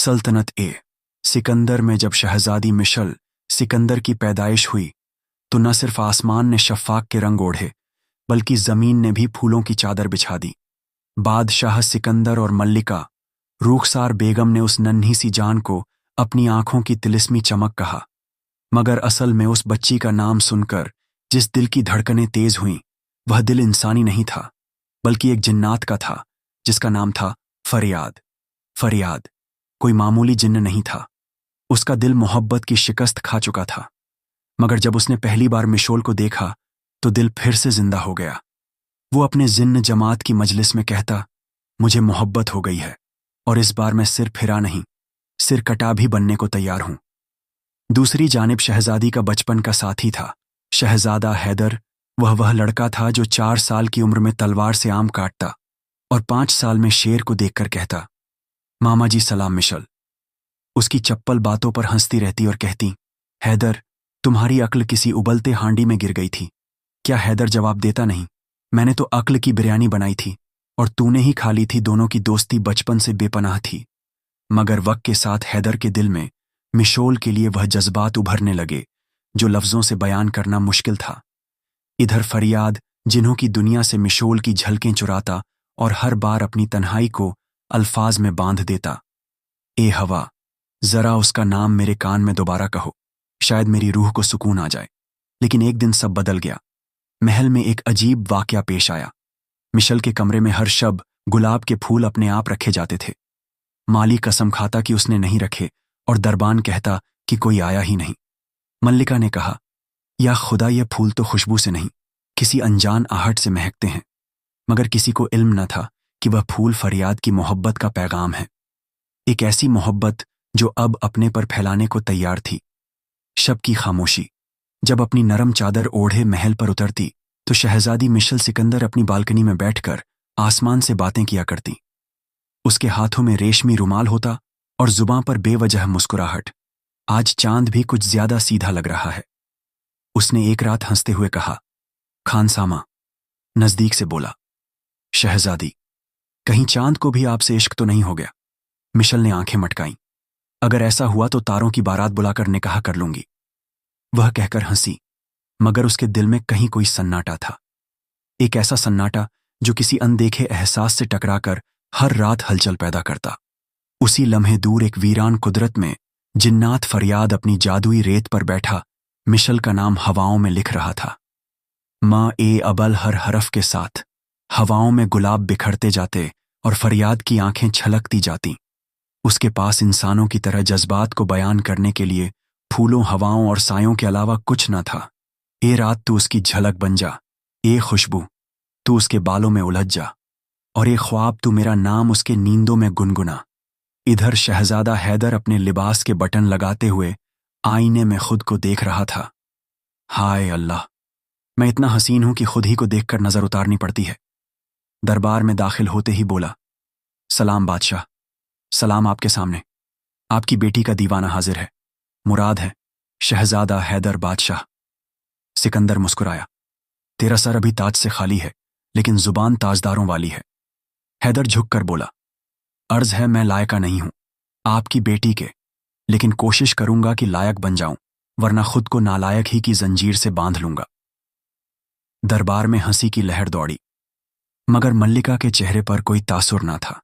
सल्तनत सिकंदर में जब शहजादी मिशल सिकंदर की पैदाइश हुई तो न सिर्फ आसमान ने शफ़ाक के रंग ओढ़े बल्कि ज़मीन ने भी फूलों की चादर बिछा दी। बादशाह सिकंदर और मल्लिका रूखसार बेगम ने उस नन्ही सी जान को अपनी आंखों की तिलिस्मी चमक कहा, मगर असल में उस बच्ची का नाम सुनकर जिस दिल की धड़कनें तेज हुईं वह दिल इंसानी नहीं था बल्कि एक जिन्नात का था जिसका नाम था फरियाद। फरियाद कोई मामूली जिन्न नहीं था, उसका दिल मोहब्बत की शिकस्त खा चुका था। मगर जब उसने पहली बार मिशोल को देखा तो दिल फिर से जिंदा हो गया। वो अपने जिन्न जमात की मजलिस में कहता, मुझे मोहब्बत हो गई है और इस बार मैं सिर फिरा नहीं, सिर कटा भी बनने को तैयार हूं। दूसरी जानिब शहजादी का बचपन का साथी था शहजादा हैदर। वह लड़का था जो 4 साल की उम्र में तलवार से आम काटता और 5 साल में शेर को देखकर कहता, मामा जी सलाम मिशल। उसकी चप्पल बातों पर हंसती रहती और कहती, हैदर तुम्हारी अक्ल किसी उबलते हांडी में गिर गई थी। क्या हैदर जवाब देता नहीं, मैंने तो अक्ल की बिरयानी बनाई थी और तूने ही खा ली थी। दोनों की दोस्ती बचपन से बेपनाह थी। मगर वक्त के साथ हैदर के दिल में मिशोल के लिए वह जज्बात उभरने लगे जो लफ्जों से बयान करना मुश्किल था। इधर फरियाद जिन्हों की दुनिया से मिशोल की झलकें चुराता और हर बार अपनी तन्हाई को अल्फाज में बांध देता। ए हवा, जरा उसका नाम मेरे कान में दोबारा कहो, शायद मेरी रूह को सुकून आ जाए। लेकिन एक दिन सब बदल गया। महल में एक अजीब वाकया पेश आया। मिशल के कमरे में हर शब गुलाब के फूल अपने आप रखे जाते थे। माली कसम खाता कि उसने नहीं रखे और दरबान कहता कि कोई आया ही नहीं। मल्लिका ने कहा, या खुदा, ये फूल तो खुशबू से नहीं किसी अनजान आहट से महकते हैं। मगर किसी को इल्म न था कि वह फूल फरियाद की मोहब्बत का पैगाम है, एक ऐसी मोहब्बत जो अब अपने पर फैलाने को तैयार थी। शब की खामोशी जब अपनी नरम चादर ओढ़े महल पर उतरती तो शहजादी मिशल सिकंदर अपनी बालकनी में बैठकर आसमान से बातें किया करती। उसके हाथों में रेशमी रुमाल होता और जुबां पर बेवजह मुस्कुराहट। आज चांद भी कुछ ज्यादा सीधा लग रहा है। उसने एक रात हंसते हुए कहा, खानसामा। नजदीक से बोला, शहजादी, कहीं चांद को भी आपसे इश्क तो नहीं हो गया? मिशल ने आंखें मटकाईं। अगर ऐसा हुआ तो तारों की बारात बुलाकर निकाह कर लूंगी। वह कहकर हंसी, मगर उसके दिल में कहीं कोई सन्नाटा था। एक ऐसा सन्नाटा जो किसी अनदेखे एहसास से टकराकर हर रात हलचल पैदा करता। उसी लम्हे दूर एक वीरान कुदरत में जिन्नात फरियाद अपनी जादुई रेत पर बैठा मिशल का नाम हवाओं में लिख रहा था। माँ ए अबल हर हरफ के साथ हवाओं में गुलाब बिखरते जाते और फरियाद की आंखें छलकती जाती। उसके पास इंसानों की तरह जज्बात को बयान करने के लिए फूलों, हवाओं और सायों के अलावा कुछ न था। ए रात तू उसकी झलक बन जा, ए खुशबू तू उसके बालों में उलझ जा, और ए ख्वाब तू मेरा नाम उसके नींदों में गुनगुना। इधर शहजादा हैदर अपने लिबास के बटन लगाते हुए आईने में खुद को देख रहा था। हाय अल्लाह, मैं इतना हसीन हूं कि खुद ही को देखकर नजर उतारनी पड़ती है। दरबार में दाखिल होते ही बोला, सलाम बादशाह। सलाम आपके सामने। आपकी बेटी का दीवाना हाजिर है। मुराद है शहजादा हैदर बादशाह। सिकंदर मुस्कुराया, तेरा सर अभी ताज से खाली है लेकिन जुबान ताजदारों वाली है। हैदर झुककर बोला, अर्ज है मैं लायका नहीं हूं आपकी बेटी के, लेकिन कोशिश करूंगा कि लायक बन जाऊं, वरना खुद को नालायक ही की जंजीर से बांध लूंगा। दरबार में हंसी की लहर दौड़ी, मगर मल्लिका के चेहरे पर कोई तासुर ना था।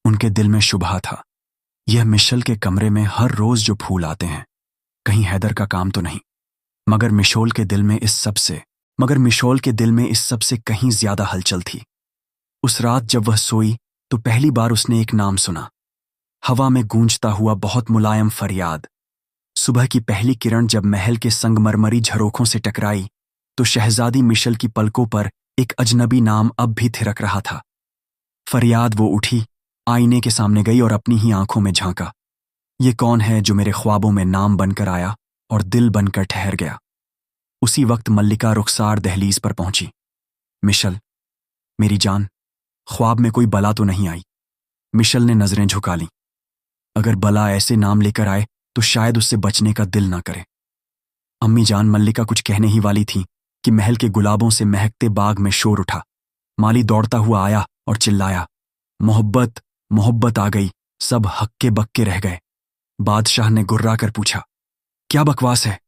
उनके दिल में शुबहा था। यह मिशल के कमरे में हर रोज जो फूल आते हैं, कहीं हैदर का काम तो नहीं? मगर मिशोल के दिल में इस सब से कहीं ज्यादा हलचल थी। उस रात जब वह सोई तो पहली बार उसने एक नाम सुना, हवा में गूंजता हुआ बहुत मुलायम फरियाद। सुबह की पहली किरण जब महल के संगमरमरी झरोखों से टकराई तो शहजादी मिशल की पलकों पर एक अजनबी नाम अब भी थिरक रहा था। फरियाद। वो उठी, आईने के सामने गई और अपनी ही आंखों में झांका। ये कौन है जो मेरे ख्वाबों में नाम बनकर आया और दिल बनकर ठहर गया? उसी वक्त मल्लिका रुखसार दहलीज पर पहुंची। मिशल, मेरी जान, ख्वाब में कोई बला तो नहीं आई? मिशल ने नजरें झुका लीं। अगर बला ऐसे नाम लेकर आए तो शायद उससे बचने का दिल ना करे। अम्मी जान, मल्लिका कुछ कहने ही वाली थी कि महल के गुलाबों से महकते बाग में शोर उठा। माली दौड़ता हुआ आया और चिल्लाया, मोहब्बत, मोहब्बत आ गई, सब हक्के बक्के रह गए। बादशाह ने गुर्रा कर पूछा, क्या बकवास है?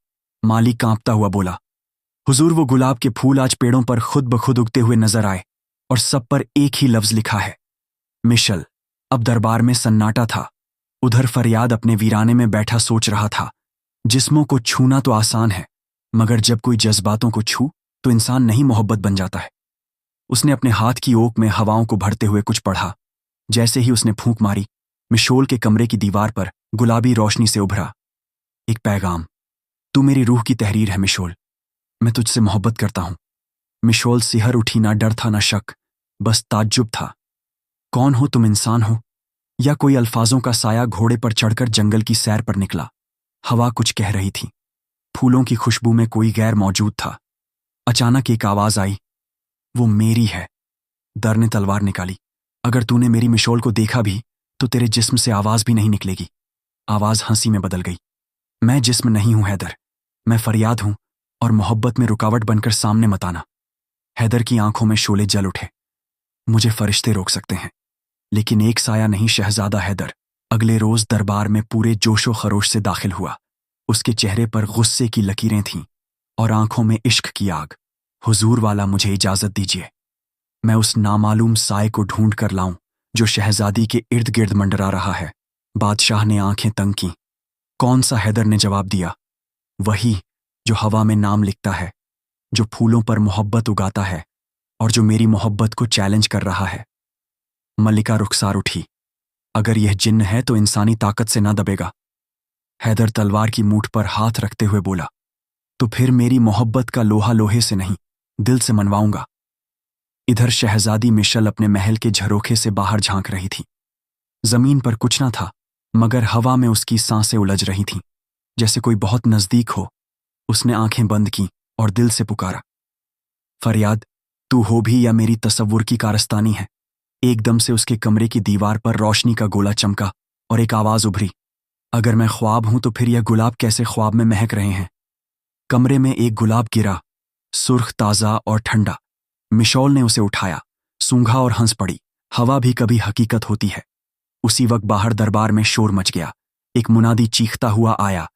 माली कांपता हुआ बोला, हुजूर, वो गुलाब के फूल आज पेड़ों पर खुद ब खुद उगते हुए नजर आए और सब पर एक ही लफ्ज लिखा है, मिशल। अब दरबार में सन्नाटा था। उधर फरियाद अपने वीराने में बैठा सोच रहा था, जिस्मों को छूना तो आसान है, मगर जब कोई जज्बातों को छू तो इंसान नहीं मोहब्बत बन जाता है। उसने अपने हाथ की ओक में हवाओं को भरते हुए कुछ पढ़ा। जैसे ही उसने फूंक मारी, मिशोल के कमरे की दीवार पर गुलाबी रोशनी से उभरा एक पैगाम। तू मेरी रूह की तहरीर है मिशोल, मैं तुझसे मोहब्बत करता हूं। मिशोल सिहर उठी, ना डर था ना शक, बस ताज्जुब था। कौन हो तुम, इंसान हो या कोई अल्फाजों का साया? घोड़े पर चढ़कर जंगल की सैर पर निकला। हवा कुछ कह रही थी, फूलों की खुशबू में कोई गैर मौजूद था। अचानक एक आवाज आई, वो मेरी है। दर ने तलवार निकाली। अगर तूने मेरी मिशोल को देखा भी तो तेरे जिस्म से आवाज भी नहीं निकलेगी। आवाज हंसी में बदल गई। मैं जिस्म नहीं हूं हैदर, मैं फरियाद हूं, और मोहब्बत में रुकावट बनकर सामने मत आना। हैदर की आंखों में शोले जल उठे। मुझे फरिश्ते रोक सकते हैं, लेकिन एक साया नहीं, शहजादा हैदर। अगले रोज दरबार में पूरे जोशो खरोश से दाखिल हुआ। उसके चेहरे पर गुस्से की लकीरें थीं और आंखों में इश्क की आग। हुजूर वाला, मुझे इजाजत दीजिए, मैं उस नामालूम साए को ढूंढ कर लाऊं जो शहजादी के इर्द गिर्द मंडरा रहा है। बादशाह ने आंखें तंग की। कौन सा हैदर? ने जवाब दिया, वही जो हवा में नाम लिखता है, जो फूलों पर मोहब्बत उगाता है और जो मेरी मोहब्बत को चैलेंज कर रहा है। मल्लिका रुखसार उठी। अगर यह जिन्न है तो इंसानी ताकत से ना दबेगा। हैदर तलवार की मूठ पर हाथ रखते हुए बोला, तो फिर मेरी मोहब्बत का लोहा लोहे से नहीं, दिल से मनवाऊंगा। इधर शहजादी मिशल अपने महल के झरोखे से बाहर झांक रही थी। जमीन पर कुछ ना था, मगर हवा में उसकी सांसें उलझ रही थीं, जैसे कोई बहुत नजदीक हो। उसने आंखें बंद की और दिल से पुकारा, फरियाद, तू हो भी या मेरी तसव्वुर की कारस्तानी है। एकदम से उसके कमरे की दीवार पर रोशनी का गोला चमका और एक आवाज उभरी, अगर मैं ख्वाब हूं तो फिर यह गुलाब कैसे ख्वाब में महक रहे हैं? कमरे में एक गुलाब गिरा, सुर्ख, ताजा और ठंडा। मिशोल ने उसे उठाया, सूंघा और हंस पड़ी। हवा भी कभी हकीकत होती है। उसी वक्त बाहर दरबार में शोर मच गया। एक मुनादी चीखता हुआ आया,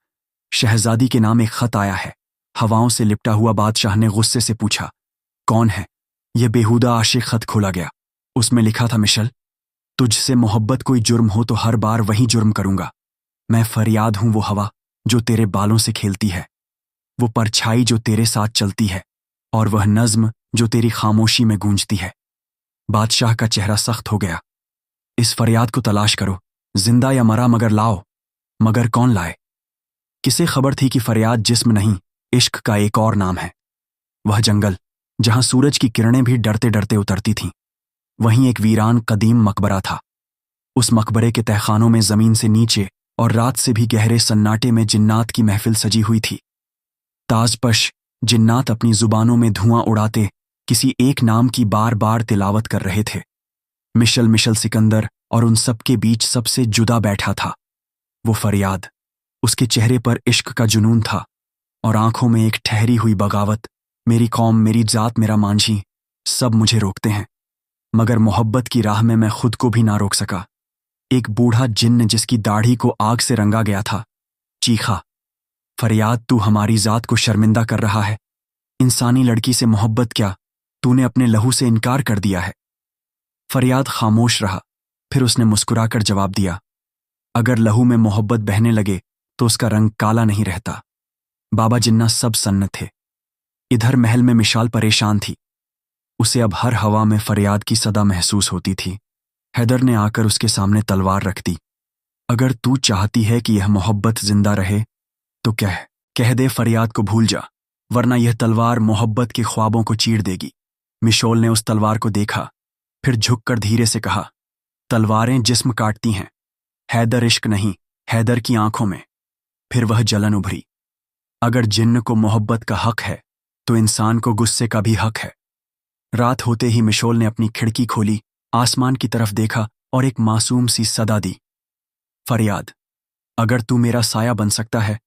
शहजादी के नाम एक खत आया है। हवाओं से लिपटा हुआ बादशाह ने गुस्से से पूछा, कौन है? यह बेहुदा आशिक खत खोला गया। उसमें लिखा था, मिशल, तुझसे मोहब्बत कोई जुर्म हो तो हर बार वही जुर्म करूंगा। मैं फरियाद हूं, वो हवा जो तेरे बालों से खेलती है, वो परछाई जो तेरे साथ चलती है, और वह नज्म जो तेरी खामोशी में गूंजती है। बादशाह का चेहरा सख्त हो गया। इस फरियाद को तलाश करो, जिंदा या मरा, मगर लाओ। मगर कौन लाए? किसे खबर थी कि फरियाद जिस्म नहीं, इश्क का एक और नाम है। वह जंगल जहां सूरज की किरणें भी डरते डरते उतरती थीं, वहीं एक वीरान कदीम मकबरा था। उस मकबरे के तहखानों में जमीन से नीचे और रात से भी गहरे सन्नाटे में जिन्नात की महफिल सजी हुई थी। ताजपश जिन्नात अपनी जुबानों में धुआं उड़ाते किसी एक नाम की बार बार तिलावत कर रहे थे। मिशल मिशल सिकंदर और उन सब के बीच सबसे जुदा बैठा था वो फरियाद। उसके चेहरे पर इश्क का जुनून था और आंखों में एक ठहरी हुई बगावत। मेरी कौम, मेरी जात, मेरा मांझी, सब मुझे रोकते हैं, मगर मोहब्बत की राह में मैं खुद को भी ना रोक सका। एक बूढ़ा जिन्न जिसकी दाढ़ी को आग से रंगा गया था चीखा, फरियाद, तू हमारी जात को शर्मिंदा कर रहा है। इंसानी लड़की से मोहब्बत क्या, तूने अपने लहू से इनकार कर दिया है। फरियाद खामोश रहा, फिर उसने मुस्कुराकर जवाब दिया, अगर लहू में मोहब्बत बहने लगे तो उसका रंग काला नहीं रहता। बाबा जिन्ना सब सन्न थे। इधर महल में मिशाल परेशान थी। उसे अब हर हवा में फरियाद की सदा महसूस होती थी। हैदर ने आकर उसके सामने तलवार रख दी। अगर तू चाहती है कि यह मोहब्बत जिंदा रहे तो कह दे फरियाद को भूल जा, वरना यह तलवार मोहब्बत के ख्वाबों को चीर देगी। मिशोल ने उस तलवार को देखा, फिर झुककर धीरे से कहा, तलवारें जिस्म काटती हैं, हैदर इश्क नहीं। हैदर की आंखों में फिर वह जलन उभरी। अगर जिन्न को मोहब्बत का हक है तो इंसान को गुस्से का भी हक है। रात होते ही मिशोल ने अपनी खिड़की खोली, आसमान की तरफ देखा और एक मासूम सी सदा दी, फरियाद, अगर तू मेरा साया बन सकता है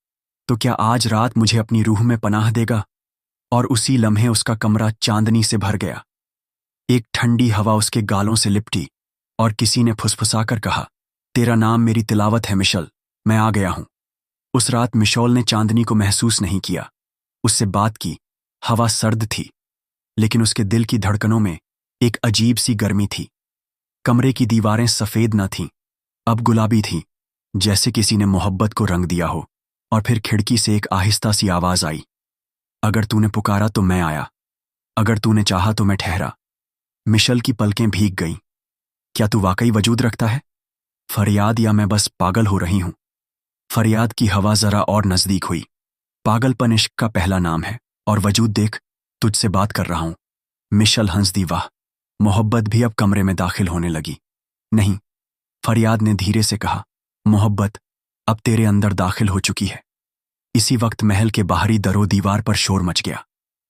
तो क्या आज रात मुझे अपनी रूह में पनाह देगा? और उसी लम्हे उसका कमरा चांदनी से भर गया। एक ठंडी हवा उसके गालों से लिपटी और किसी ने फुसफुसाकर कहा, तेरा नाम मेरी तिलावत है मिशल, मैं आ गया हूं। उस रात मिशोल ने चांदनी को महसूस नहीं किया। उससे बात की। हवा सर्द थी, लेकिन उसके दिल की धड़कनों में एक अजीब सी गर्मी थी। कमरे की दीवारें सफेद न थीं, अब गुलाबी थीं, जैसे किसी ने मोहब्बत को रंग दिया हो। और फिर खिड़की से एक आहिस्ता सी आवाज आई, अगर तूने पुकारा तो मैं आया, अगर तूने चाहा तो मैं ठहरा। मिशल की पलकें भीग गईं। क्या तू वाकई वजूद रखता है? फरियाद, या मैं बस पागल हो रही हूं? फरियाद की हवा जरा और नजदीक हुई। पागलपन इश्क का पहला नाम है, और वजूद देख, तुझसे बात कर रहा हूं। मिशल हंस दी। वाह, मोहब्बत भी अब कमरे में दाखिल होने लगी। नहीं, फरियाद ने धीरे से कहा, मोहब्बत अब तेरे अंदर दाखिल हो चुकी है। इसी वक्त महल के बाहरी दरो दीवार पर शोर मच गया।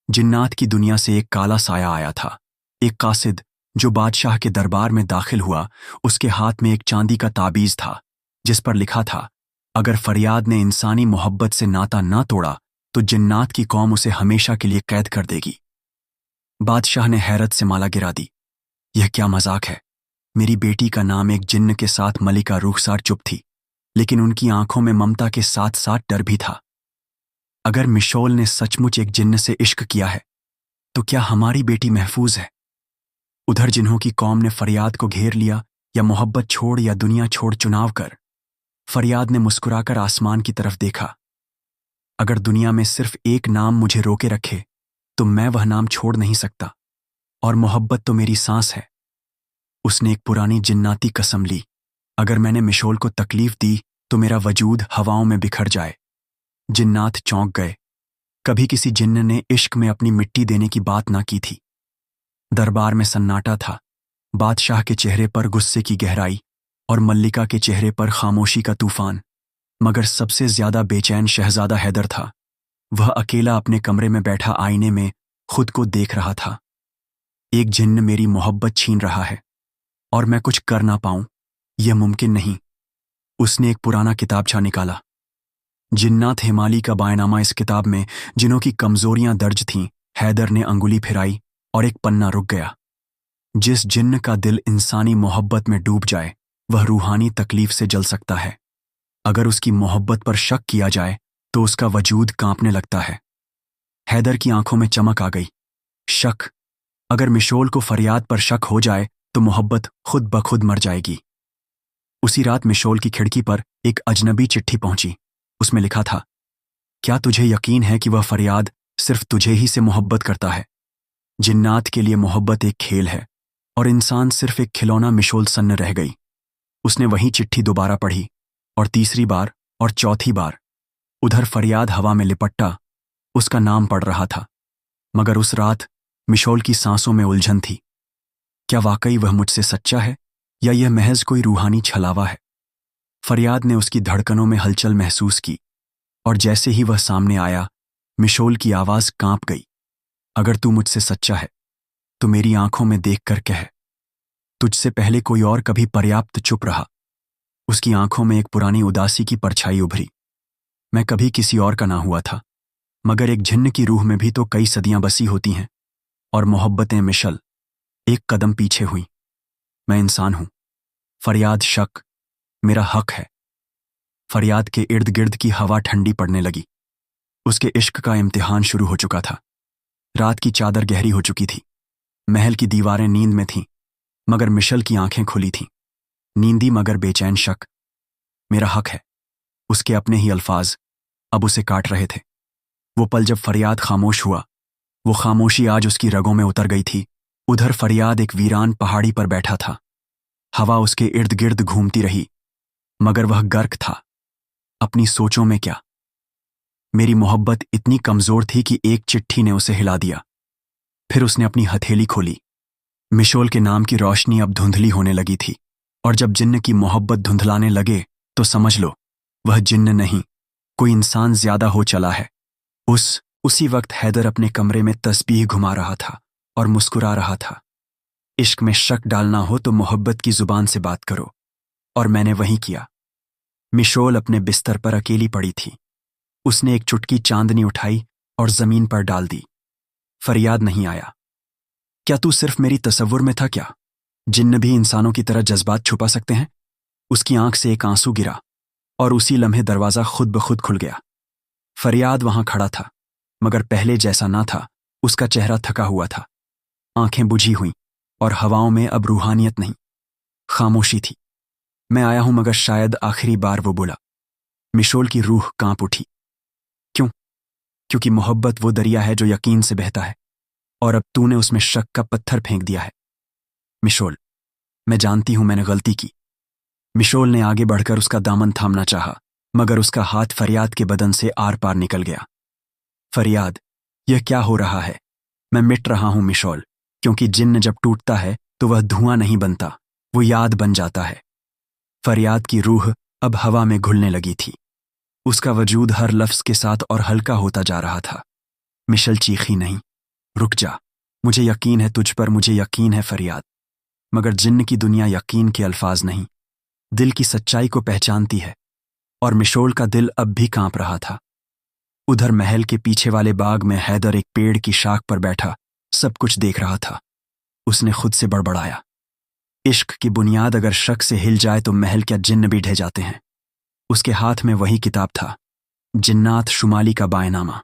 जिन्नात की दुनिया से एक काला साया आया था। एक कासिद जो बादशाह के दरबार में दाखिल हुआ, उसके हाथ में एक चांदी का ताबीज था, जिस पर लिखा था, अगर फरियाद ने इंसानी मोहब्बत से नाता ना तोड़ा तो जिन्नात की कौम उसे हमेशा के लिए कैद कर देगी। बादशाह ने हैरत से माला गिरा दी। यह क्या मजाक है? मेरी बेटी का नाम एक जिन्न के साथ मलिका रुखसार चुप थी, लेकिन उनकी आंखों में ममता के साथ साथ डर भी था। अगर मिशोल ने सचमुच एक जिन्न से इश्क किया है, तो क्या हमारी बेटी महफूज है? उधर जिन्हों की कौम ने फरियाद को घेर लिया, या मोहब्बत छोड़ या दुनिया छोड़ चुनाव कर। फरियाद ने मुस्कुराकर आसमान की तरफ देखा। अगर दुनिया में सिर्फ एक नाम मुझे रोके रखे, तो मैं वह नाम छोड़ नहीं सकता, और मोहब्बत तो मेरी सांस है। उसने एक पुरानी जिन्नाती कसम ली, अगर मैंने मिशोल को तकलीफ दी तो मेरा वजूद हवाओं में बिखर जाए। जिन्नात चौंक गए। कभी किसी जिन्न ने इश्क में अपनी मिट्टी देने की बात ना की थी। दरबार में सन्नाटा था। बादशाह के चेहरे पर गुस्से की गहराई, और मल्लिका के चेहरे पर खामोशी का तूफान। मगर सबसे ज्यादा बेचैन शहजादा हैदर था। वह अकेला अपने कमरे में बैठा आईने में खुद को देख रहा था। एक जिन्न मेरी मोहब्बत छीन रहा है, और मैं कुछ कर ना पाऊं, यह मुमकिन नहीं। उसने एक पुराना किताबछा निकाला। जिन्नात हिमाली का बायनामा। इस किताब में जिनों की कमजोरियां दर्ज थीं। हैदर ने अंगुली फिराई और एक पन्ना रुक गया। जिस जिन्न का दिल इंसानी मोहब्बत में डूब जाए, वह रूहानी तकलीफ से जल सकता है। अगर उसकी मोहब्बत पर शक किया जाए तो उसका वजूद कांपने लगता है। हैदर की आंखों में चमक आ गई। शक? अगर मिशोल को फरियाद पर शक हो जाए तो मोहब्बत खुद ब खुद मर जाएगी। उसी रात मिशोल की खिड़की पर एक अजनबी चिट्ठी पहुंची। उसमें लिखा था, क्या तुझे यकीन है कि वह फरियाद सिर्फ तुझे ही से मोहब्बत करता है? जिन्नात के लिए मोहब्बत एक खेल है, और इंसान सिर्फ एक खिलौना। मिशोल सन्न रह गई। उसने वही चिट्ठी दोबारा पढ़ी, और तीसरी बार, और चौथी बार। उधर फरियाद हवा में लिपटा, उसका नाम पढ़ रहा था। मगर उस रात मिशोल की सांसों में उलझन थी। क्या वाकई वह मुझसे सच्चा है, या यह महज कोई रूहानी छलावा है? फरियाद ने उसकी धड़कनों में हलचल महसूस की, और जैसे ही वह सामने आया, मिशोल की आवाज कांप गई। अगर तू मुझसे सच्चा है तो मेरी आंखों में देखकर कह, तुझसे पहले कोई और कभी पर्याप्त चुप रहा। उसकी आंखों में एक पुरानी उदासी की परछाई उभरी। मैं कभी किसी और का ना हुआ था, मगर एक जिन्न की रूह में भी तो कई सदियां बसी होती हैं, और मोहब्बतें। मिशल एक कदम पीछे हुई। मैं इंसान हूं। फरियाद शक, मेरा हक है। फरियाद के इर्द गिर्द की हवा ठंडी पड़ने लगी। उसके इश्क का इम्तिहान शुरू हो चुका था। रात की चादर गहरी हो चुकी थी। महल की दीवारें नींद में थीं, मगर मिशल की आंखें खुली थीं। नींदी मगर बेचैन शक। मेरा हक है। उसके अपने ही अल्फाज अब उसे काट रहे थे। वो पल जब फरियाद खामोश हुआ, वो खामोशी आज उसकी रगों में उतर गई थी। उधर फरियाद एक वीरान पहाड़ी पर बैठा था। हवा उसके इर्द गिर्द घूमती रही, मगर वह गर्क था। अपनी सोचों में क्या? मेरी मोहब्बत इतनी कमजोर थी कि एक चिट्ठी ने उसे हिला दिया। फिर उसने अपनी हथेली खोली। मिशोल के नाम की रोशनी अब धुंधली होने लगी थी, और जब जिन्न की मोहब्बत धुंधलाने लगे तो समझ लो, वह जिन्न नहीं, कोई इंसान ज्यादा हो चला है। उसी वक्त हैदर अपने कमरे में तस्बीह घुमा रहा था और मुस्कुरा रहा था। इश्क में शक डालना हो तो मोहब्बत की जुबान से बात करो, और मैंने वही किया। मिशोल अपने बिस्तर पर अकेली पड़ी थी। उसने एक चुटकी चांदनी उठाई और जमीन पर डाल दी। फरियाद नहीं आया। क्या तू सिर्फ मेरी तसव्वुर में था क्या? जिन्न भी इंसानों की तरह जज्बात छुपा सकते हैं? उसकी आंख से एक आंसू गिरा और उसी लम्हे दरवाज़ा खुद ब खुद खुल गया। फरियाद वहां खड़ा था, मगर पहले जैसा ना था। उसका चेहरा थका हुआ था, आंखें बुझी हुई और हवाओं में अब रूहानियत नहीं, खामोशी थी। मैं आया हूं मगर शायद आखिरी बार, वो बोला। मिशोल की रूह कांप उठी। क्यों? क्योंकि मोहब्बत वो दरिया है जो यकीन से बहता है, और अब तूने उसमें शक का पत्थर फेंक दिया है। मिशोल, मैं जानती हूं मैंने गलती की। मिशोल ने आगे बढ़कर उसका दामन थामना चाहा, मगर उसका हाथ फरियाद के बदन से आर पार निकल गया। फरियाद, यह क्या हो रहा है? मैं मिट रहा हूं मिशोल, क्योंकि जिन्न जब टूटता है तो वह धुआं नहीं बनता, वो याद बन जाता है। फरियाद की रूह अब हवा में घुलने लगी थी। उसका वजूद हर लफ्ज के साथ और हल्का होता जा रहा था। मिशल चीखी नहीं, रुक जा, मुझे यकीन है तुझ पर, मुझे यकीन है फरियाद। मगर जिन्न की दुनिया यकीन के अल्फाज नहीं, दिल की सच्चाई को पहचानती है, और मिशोल का दिल अब भी कांप रहा था। उधर महल के पीछे वाले बाग में हैदर एक पेड़ की शाख पर बैठा सब कुछ देख रहा था। उसने खुद से बड़बड़ाया, इश्क की बुनियाद अगर शक से हिल जाए तो महल क्या जिन्न भी ढह जाते हैं। उसके हाथ में वही किताब था, जिन्नात शुमाली का बायनामा।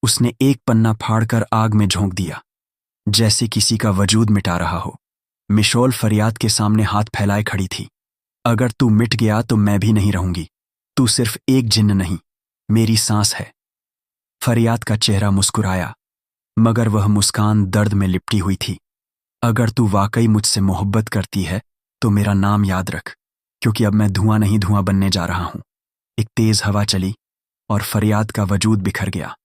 उसने एक पन्ना फाड़कर आग में झोंक दिया, जैसे किसी का वजूद मिटा रहा हो। मिशोल फरियाद के सामने हाथ फैलाए खड़ी थी। अगर तू मिट गया तो मैं भी नहीं रहूंगी। तू सिर्फ एक जिन्न नहीं, मेरी सांस है। फरियाद का चेहरा मुस्कुराया, मगर वह मुस्कान दर्द में लिपटी हुई थी। अगर तू वाकई मुझसे मोहब्बत करती है तो मेरा नाम याद रख, क्योंकि अब मैं धुआं नहीं धुआं बनने जा रहा हूं। एक तेज हवा चली और फरियाद का वजूद बिखर गया।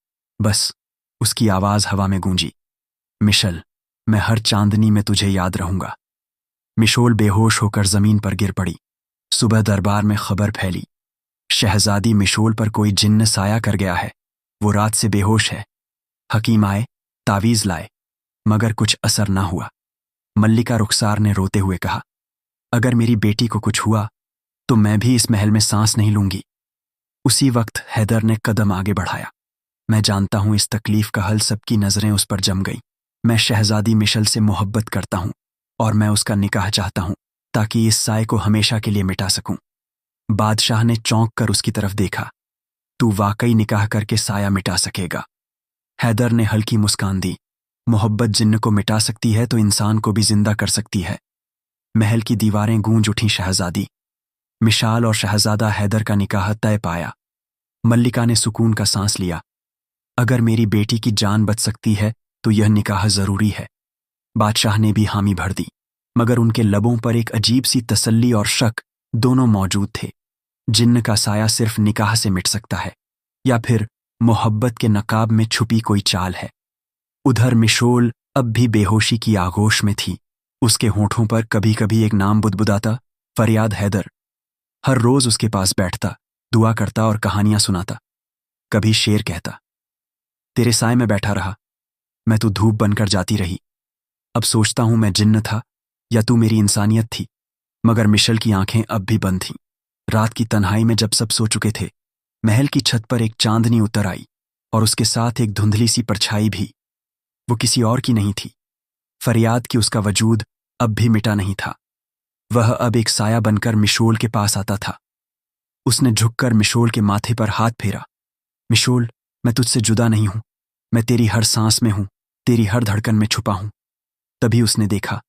बस उसकी आवाज हवा में गूंजी, मिशल, मैं हर चांदनी में तुझे याद रहूंगा। मिशोल बेहोश होकर जमीन पर गिर पड़ी। सुबह दरबार में खबर फैली, शहजादी मिशोल पर कोई जिन्न साया कर गया है। वो रात से बेहोश है। हकीम आए, तावीज लाए, मगर कुछ असर ना हुआ। मल्लिका रुखसार ने रोते हुए कहा, अगर मेरी बेटी को कुछ हुआ तो मैं भी इस महल में सांस नहीं लूंगी। उसी वक्त हैदर ने कदम आगे बढ़ाया। मैं जानता हूं इस तकलीफ का हल, सबकी नजरें उस पर जम गई। मैं शहजादी मिशल से मोहब्बत करता हूं और मैं उसका निकाह चाहता हूं, ताकि इस साए को हमेशा के लिए मिटा सकूं। बादशाह ने चौंक कर उसकी तरफ देखा। तू वाकई निकाह करके साया मिटा सकेगा? हैदर ने हल्की मुस्कान दी। मोहब्बत जिन्न को मिटा सकती है तो इंसान को भी जिंदा कर सकती है। महल की दीवारें गूंज उठी। शहजादी मिशाल और शहजादा हैदर का निकाह तय पाया। मल्लिका ने सुकून का सांस लिया। अगर मेरी बेटी की जान बच सकती है तो यह निकाह जरूरी है। बादशाह ने भी हामी भर दी, मगर उनके लबों पर एक अजीब सी तसल्ली और शक दोनों मौजूद थे। जिन्न का साया सिर्फ निकाह से मिट सकता है, या फिर मोहब्बत के नकाब में छुपी कोई चाल है। उधर मिशोल अब भी बेहोशी की आगोश में थी। उसके होठों पर कभी कभी एक नाम बुदबुदाता, फरियाद हैदर। हर रोज उसके पास बैठता, दुआ करता और कहानियां सुनाता। कभी शेर कहता, तेरे साए में बैठा रहा मैं, तू धूप बनकर जाती रही। अब सोचता हूं मैं जिन्न था या तू मेरी इंसानियत थी। मगर मिशल की आंखें अब भी बंद थीं। रात की तन्हाई में जब सब सो चुके थे, महल की छत पर एक चांदनी उतर आई और उसके साथ एक धुंधली सी परछाई भी। वो किसी और की नहीं थी। फरियाद की उसका वजूद अब भी मिटा नहीं था। वह अब एक साया बनकर मिशोल के पास आता था। उसने झुककर मिशोल के माथे पर हाथ फेरा। मिशोल, मैं तुझसे जुदा नहीं हूं। मैं तेरी हर सांस में हूं, तेरी हर धड़कन में छुपा हूं। तभी उसने देखा,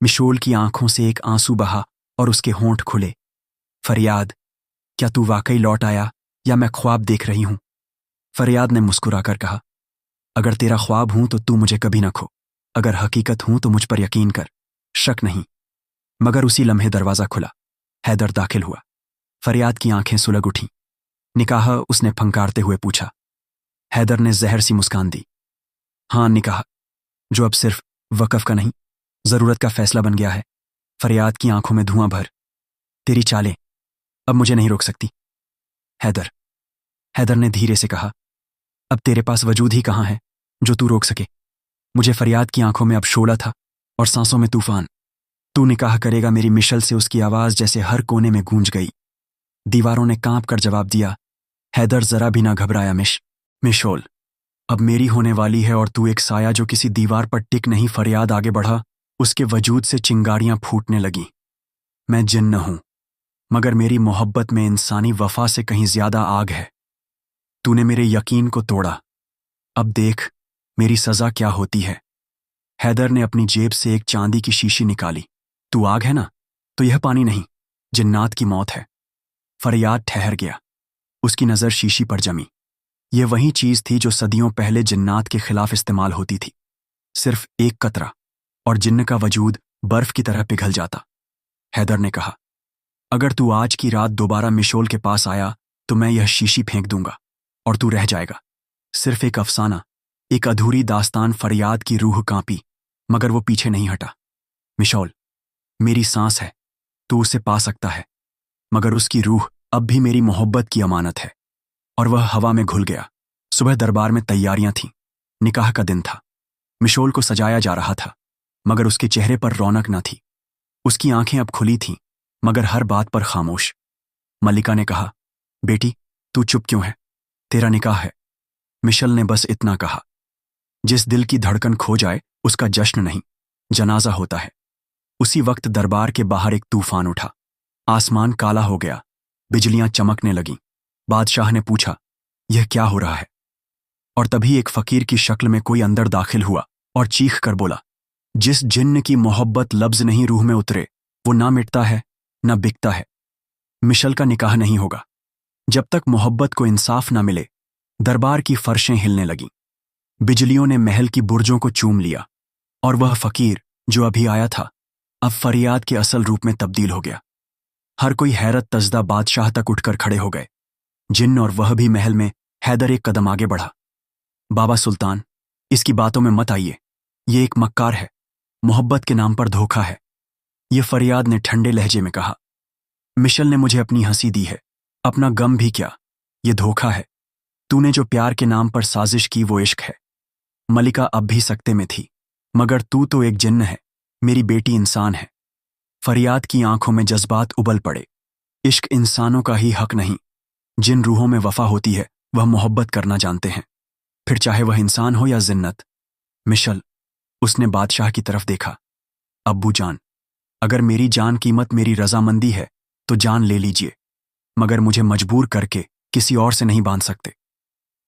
मिशोल की आंखों से एक आंसू बहा और उसके होंठ खुले। फरियाद, क्या तू वाकई लौट आया या मैं ख्वाब देख रही हूं? फरियाद ने मुस्कुराकर कहा, अगर तेरा ख्वाब हूं तो तू मुझे कभी न खो। अगर हकीकत हूं तो मुझ पर यकीन कर, शक नहीं। मगर उसी लम्हे दरवाजा खुला। हैदर दाखिल हुआ। फरियाद की आंखें सुलग उठीं। निकाह? उसने फंकारते हुए पूछा। हैदर ने जहर सी मुस्कान दी। हां, निकाह, जो अब सिर्फ वक़्फ़ का नहीं, जरूरत का फैसला बन गया है। फरियाद की आंखों में धुआं भर। तेरी चालें अब मुझे नहीं रोक सकती। हैदर ने धीरे से कहा, अब तेरे पास वजूद ही कहां है जो तू रोक सके। मुझे फरियाद की आंखों में अब शोला था और सांसों में तूफान। तू निकाह करेगा मेरी मिशल से? उसकी आवाज जैसे हर कोने में गूंज गई। दीवारों ने कांप कर जवाब दिया। हैदर जरा भी ना घबराया। मिशोल, अब मेरी होने वाली है और तू एक साया जो किसी दीवार पर टिक नहीं। फरियाद आगे बढ़ा। उसके वजूद से चिंगारियां फूटने लगी। मैं जिन्न हूं, मगर मेरी मोहब्बत में इंसानी वफा से कहीं ज्यादा आग है। तूने मेरे यकीन को तोड़ा। अब देख मेरी सजा क्या होती है। हैदर ने अपनी जेब से एक चांदी की शीशी निकाली। तू आग है ना, तो यह पानी नहीं, जिन्नात की मौत है। फरियाद ठहर गया। उसकी नज़र शीशी पर जमी। यह वही चीज थी जो सदियों पहले जिन्नात के खिलाफ इस्तेमाल होती थी। सिर्फ एक कतरा और जिन्न का वजूद बर्फ की तरह पिघल जाता। हैदर ने कहा, अगर तू आज की रात दोबारा मिशोल के पास आया तो मैं यह शीशी फेंक दूंगा और तू रह जाएगा। सिर्फ एक अफसाना, एक अधूरी दास्तान। फरियाद की रूह कांपी, मगर वो पीछे नहीं हटा। मिशोल मेरी सांस है, तू उसे पा सकता है, मगर उसकी रूह अब भी मेरी मोहब्बत की अमानत है। और वह हवा में घुल गया। सुबह दरबार में तैयारियां थीं। निकाह का दिन था। मिशोल को सजाया जा रहा था, मगर उसके चेहरे पर रौनक न थी। उसकी आंखें अब खुली थीं, मगर हर बात पर खामोश। मल्लिका ने कहा, बेटी तू चुप क्यों है? तेरा निकाह है। मिशल ने बस इतना कहा। जिस दिल की धड़कन खो जाए उसका जश्न नहीं, जनाजा होता है। उसी वक्त दरबार के बाहर एक तूफान उठा। आसमान काला हो गया, बिजलियां चमकने लगीं। बादशाह ने पूछा, यह क्या हो रहा है? और तभी एक फकीर की शक्ल में कोई अंदर दाखिल हुआ और चीख कर बोला, जिस जिन्न की मोहब्बत लफ्ज नहीं रूह में उतरे, वो ना मिटता है ना बिकता है। मिशल का निकाह नहीं होगा जब तक मोहब्बत को इंसाफ ना मिले। दरबार की फर्शें हिलने लगीं। बिजलियों ने महल की बुर्जों को चूम लिया और वह फकीर जो अभी आया था अब फरियाद के असल रूप में तब्दील हो गया। हर कोई हैरत तजदा बादशाह तक उठकर खड़े हो गए। जिन्न और वह भी महल में। हैदर एक कदम आगे बढ़ा। बाबा सुल्तान, इसकी बातों में मत आइए। ये एक मक्कार है, मोहब्बत के नाम पर धोखा है। ये फरियाद ने ठंडे लहजे में कहा। मिशल ने मुझे अपनी हंसी दी है, अपना गम भी क्या। ये धोखा है। तूने जो प्यार के नाम पर साजिश की वो इश्क है। मलिका अब भी सकते में थी, मगर तू तो एक जिन्न है, मेरी बेटी इंसान है। फरियाद की आंखों में जज्बात उबल पड़े। इश्क इंसानों का ही हक नहीं। जिन रूहों में वफा होती है वह मोहब्बत करना जानते हैं, फिर चाहे वह इंसान हो या जिन्नत। मिशल, उसने बादशाह की तरफ देखा। अब्बू जान, अगर मेरी जान कीमत मेरी रजामंदी है तो जान ले लीजिए, मगर मुझे मजबूर करके किसी और से नहीं बांध सकते।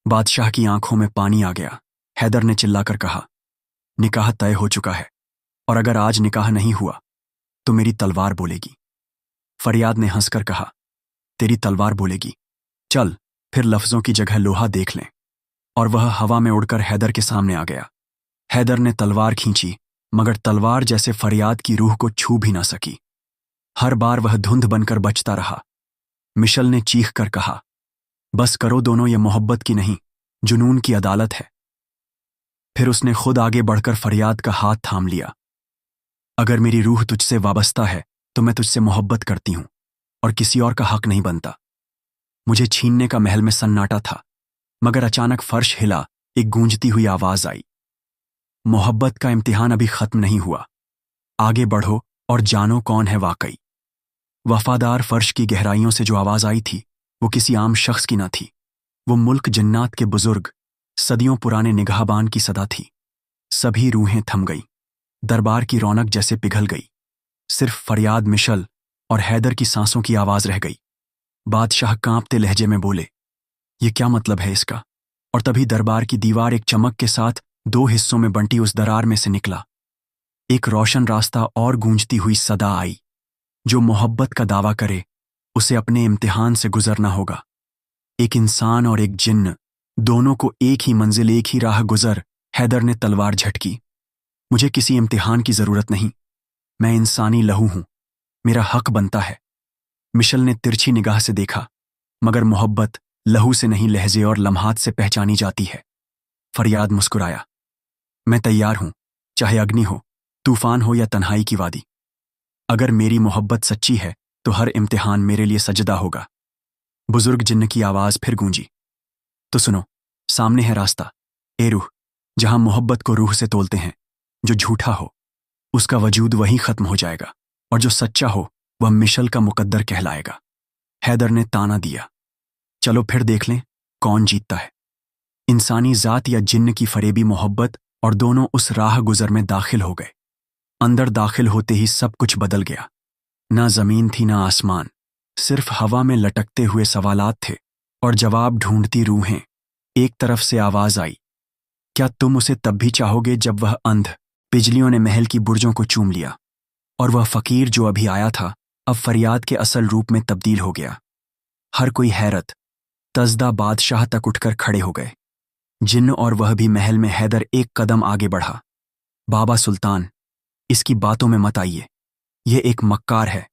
बादशाह की आंखों में पानी आ गया। हैदर ने चिल्लाकर कहा, निकाह तय हो चुका है, और अगर आज निकाह नहीं हुआ तो मेरी तलवार बोलेगी। फरियाद ने हंसकर कहा, तेरी तलवार बोलेगी? चल फिर लफ्जों की जगह लोहा देख लें। और वह हवा में उड़कर हैदर के सामने आ गया। हैदर ने तलवार खींची, मगर तलवार जैसे फरियाद की रूह को छू भी ना सकी। हर बार वह धुंध बनकर बचता रहा। मिशल ने चीख कर कहा, बस करो दोनों, ये मोहब्बत की नहीं, जुनून की अदालत है। फिर उसने खुद आगे बढ़कर फरियाद का हाथ थाम लिया। अगर मेरी रूह तुझसे वाबस्ता है तो मैं तुझसे मोहब्बत करती हूं और किसी और का हक नहीं बनता। मुझे छीनने का महल में सन्नाटा था, मगर अचानक फर्श हिला, एक गूंजती हुई आवाज आई, मोहब्बत का इम्तिहान अभी खत्म नहीं हुआ, आगे बढ़ो और जानो कौन है वाकई। वफादार फर्श की गहराइयों से जो आवाज आई थी वो किसी आम शख्स की न थी। वो मुल्क जिन्नात के बुजुर्ग, सदियों पुराने निगाहबान की सदा थी। सभी रूहें थम गई। दरबार की रौनक जैसे पिघल गई। सिर्फ फरियाद, मिशल और हैदर की सांसों की आवाज रह गई। बादशाह कांपते लहजे में बोले, ये क्या मतलब है इसका? और तभी दरबार की दीवार एक चमक के साथ 2 हिस्सों में बंटी उस दरार में से निकला। एक रोशन रास्ता और गूंजती हुई सदा आई, जो मोहब्बत का दावा करे उसे अपने इम्तिहान से गुजरना होगा। एक इंसान और एक जिन्न, दोनों को एक ही मंजिल, एक ही राह गुजर। हैदर ने तलवार झटकी। मुझे किसी इम्तिहान की जरूरत नहीं, मैं इंसानी लहू हूं, मेरा हक बनता है। मिशल ने तिरछी निगाह से देखा, मगर मोहब्बत लहू से नहीं, लहजे और लम्हात से पहचानी जाती है। फरियाद मुस्कुराया, मैं तैयार हूं, चाहे अग्नि हो, तूफान हो या तन्हाई की वादी। अगर मेरी मोहब्बत सच्ची है तो हर इम्तिहान मेरे लिए सजदा होगा। बुजुर्ग जिन्न की आवाज फिर गूंजी, तो सुनो, सामने है रास्ता, ए रूह, जहां मोहब्बत को रूह से तोलते हैं। जो झूठा हो उसका वजूद वहीं खत्म हो जाएगा, और जो सच्चा हो वह मिशल का मुकद्दर कहलाएगा। हैदर ने ताना दिया, चलो फिर देख लें कौन जीतता है, इंसानी जात या जिन्न की फरेबी मोहब्बत। और दोनों उस राह गुजर में दाखिल हो गए। अंदर दाखिल होते ही सब कुछ बदल गया। ना जमीन थी ना आसमान, सिर्फ हवा में लटकते हुए सवालात थे और जवाब ढूंढती रूहें। एक तरफ से आवाज आई, क्या तुम उसे तब भी चाहोगे जब वह अंध बिजलियों ने महल की बुर्जों को चूम लिया और वह फकीर जो अभी आया था अब फरियाद के असल रूप में तब्दील हो गया। हर कोई हैरत तजदा बादशाह तक उठकर खड़े हो गए। जिन्न और वह भी महल में। हैदर एक कदम आगे बढ़ा। बाबा सुल्तान, इसकी बातों में मत आइए। यह एक मक्कार है,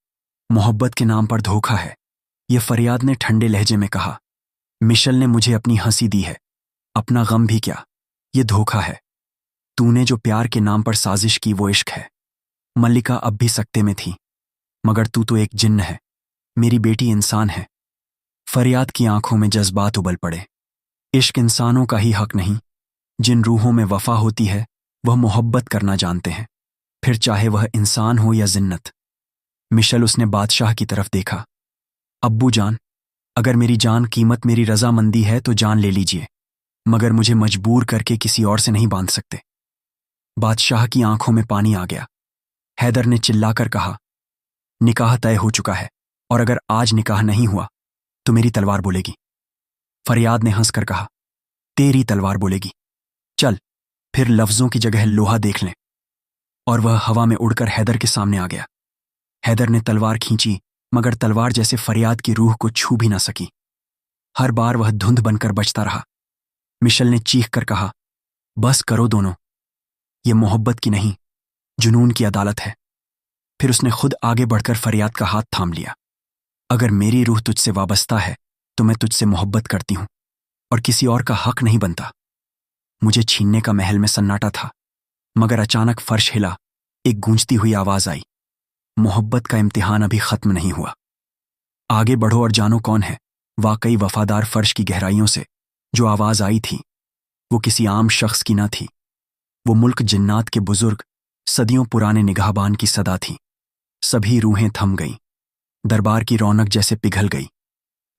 मोहब्बत के नाम पर धोखा है। यह फरियाद ने ठंडे लहजे में कहा। मिशल ने मुझे अपनी हंसी दी है, अपना गम भी क्या। यह धोखा है। तूने जो प्यार के नाम पर साजिश की वो इश्क है। मल्लिका अब भी सकते में थी, मगर तू तो एक जिन्न है, मेरी बेटी इंसान है। फरियाद की आंखों में जज्बात उबल पड़े। इश्क इंसानों का ही हक नहीं। जिन रूहों में वफा होती है वह मोहब्बत करना जानते हैं, फिर चाहे वह इंसान हो या जिन्नत। मिशल, उसने बादशाह की तरफ देखा। अब्बू जान, अगर मेरी जान कीमत मेरी रजामंदी है तो जान ले लीजिए, मगर मुझे मजबूर करके किसी और से नहीं बांध सकते। बादशाह की आंखों में पानी आ गया। हैदर ने चिल्लाकर कहा, निकाह तय हो चुका है और अगर आज निकाह नहीं हुआ तो मेरी तलवार बोलेगी। फरियाद ने हंसकर कहा, तेरी तलवार बोलेगी। चल, फिर लफ्जों की जगह लोहा देख लें। और वह हवा में उड़कर हैदर के सामने आ गया। हैदर ने तलवार खींची, मगर तलवार जैसे फरियाद की रूह को छू भी न सकी। हर बार वह धुंध बनकर बचता रहा। मिशल ने चीख कर कहा, बस करो दोनों, यह मोहब्बत की नहीं, जुनून की अदालत है। फिर उसने खुद आगे बढ़कर फरियाद का हाथ थाम लिया। अगर मेरी रूह तुझसे वाबस्ता है तो मैं तुझसे मोहब्बत करती हूं और किसी और का हक नहीं बनता। मुझे छीनने का महल में सन्नाटा था, मगर अचानक फर्श हिला। एक गूंजती हुई आवाज आई, मोहब्बत का इम्तिहान अभी खत्म नहीं हुआ। आगे बढ़ो और जानो कौन है वाकई वफादार। फर्श की गहराइयों से जो आवाज आई थी वो किसी आम शख्स की न थी। वो मुल्क जिन्नात के बुजुर्ग सदियों पुराने निगाहबान की सदा थी। सभी रूहें थम गईं, दरबार की रौनक जैसे पिघल गई।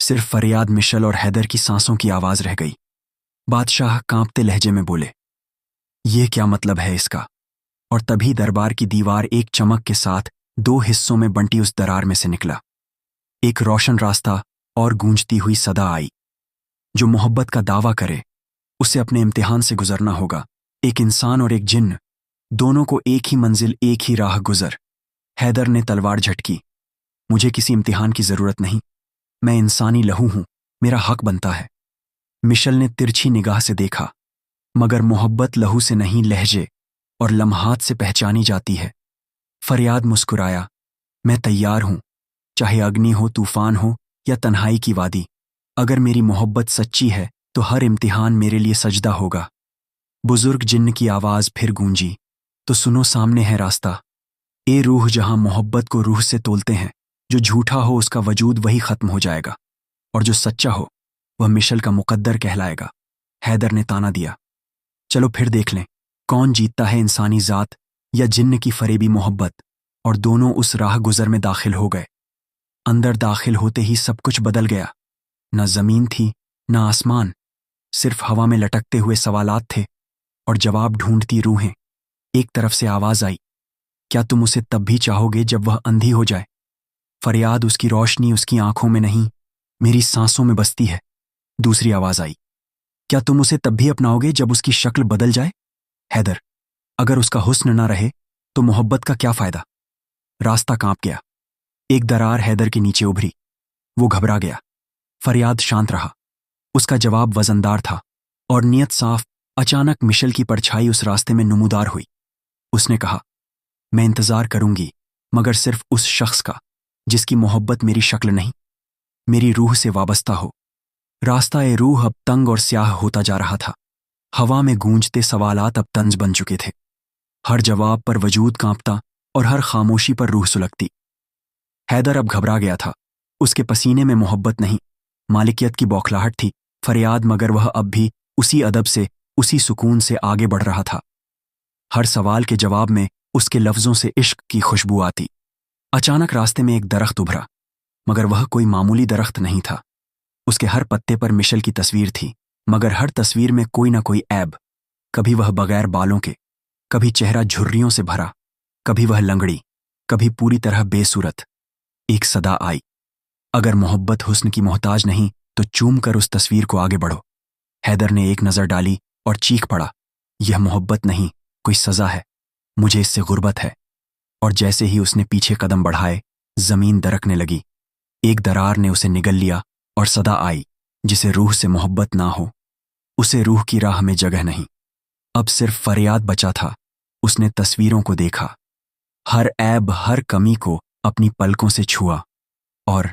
सिर्फ फरियाद, मिशल और हैदर की सांसों की आवाज रह गई। बादशाह कांपते लहजे में बोले, ये क्या मतलब है इसका। और तभी दरबार की दीवार एक चमक के साथ दो हिस्सों में बंटी उस दरार में से निकला। एक रोशन रास्ता और गूंजती हुई सदा आई। जो मोहब्बत का दावा करे उसे अपने इम्तिहान से गुजरना होगा। एक इंसान और एक जिन्न, दोनों को एक ही मंजिल, एक ही राह गुजर। हैदर ने तलवार झटकी। मुझे किसी इम्तिहान की जरूरत नहीं, मैं इंसानी लहू हूं, मेरा हक बनता है। मिशल ने तिरछी निगाह से देखा, मगर मोहब्बत लहू से नहीं, लहजे और लम्हात से पहचानी जाती है। फरियाद मुस्कुराया, मैं तैयार हूं, चाहे अग्नि हो, तूफान हो या तन्हाई की वादी। अगर मेरी मोहब्बत सच्ची है तो हर इम्तिहान मेरे लिए सजदा होगा। बुजुर्ग जिन्न की आवाज फिर गूंजी, तो सुनो, सामने है रास्ता। ए रूह, जहां मोहब्बत को रूह से तोलते हैं। जो झूठा हो उसका वजूद वही खत्म हो जाएगा, और जो सच्चा हो वह मिशल का मुकद्दर कहलाएगा। हैदर ने ताना दिया, चलो फिर देख लें कौन जीतता है, इंसानी जात या जिन्न की फरेबी मोहब्बत। और दोनों उस राह गुजर में दाखिल हो गए। अंदर दाखिल होते ही सब कुछ बदल गया। न जमीन थी, न आसमान, सिर्फ हवा में लटकते हुए सवालात थे और जवाब ढूंढती रूहें। एक तरफ से आवाज आई, क्या तुम उसे तब भी चाहोगे जब वह अंधी हो जाए। फरियाद, उसकी रोशनी उसकी आंखों में नहीं, मेरी सांसों में बसती है। दूसरी आवाज आई, क्या तुम उसे तब भी अपनाओगे जब उसकी शक्ल बदल जाए। हैदर, अगर उसका हुस्न ना रहे तो मोहब्बत का क्या फायदा। रास्ता कांप गया। एक दरार हैदर के नीचे उभरी। वो घबरा गया। फरियाद शांत रहा। उसका जवाब वजनदार था और नियत साफ। अचानक मिशल की परछाई उस रास्ते में नुमूदार हुई। उसने कहा, मैं इंतजार करूंगी, मगर सिर्फ उस शख्स का जिसकी मोहब्बत मेरी शक्ल नहीं, मेरी रूह से वाबस्ता हो। रास्ता ए रूह अब तंग और स्याह होता जा रहा था। हवा में गूंजते सवालात अब तंज बन चुके थे। हर जवाब पर वजूद कांपता और हर खामोशी पर रूह सुलगती। हैदर अब घबरा गया था। उसके पसीने में मोहब्बत नहीं, मालिकियत की बौखलाहट थी। फरियाद, मगर वह अब भी उसी अदब से, उसी सुकून से आगे बढ़ रहा था। हर सवाल के जवाब में उसके लफ्जों से इश्क की खुशबू आती। अचानक रास्ते में एक दरख्त उभरा, मगर वह कोई मामूली दरख्त नहीं था। उसके हर पत्ते पर मिशल की तस्वीर थी, मगर हर तस्वीर में कोई ना कोई ऐब। कभी वह बगैर बालों के, कभी चेहरा झुर्रियों से भरा, कभी वह लंगड़ी, कभी पूरी तरह बेसूरत। एक सदा आई, अगर मोहब्बत हुस्न की मोहताज नहीं तो चूम कर उस तस्वीर को आगे बढ़ो। हैदर ने एक नज़र डाली और चीख पड़ा, यह मोहब्बत नहीं, कोई सज़ा है, मुझे इससे गुर्बत है। और जैसे ही उसने पीछे कदम बढ़ाए, जमीन दरकने लगी। एक दरार ने उसे निगल लिया और सदा आई, जिसे रूह से मोहब्बत ना हो, उसे रूह की राह में जगह नहीं। अब सिर्फ फरियाद बचा था। उसने तस्वीरों को देखा, हर ऐब हर कमी को अपनी पलकों से छुआ, और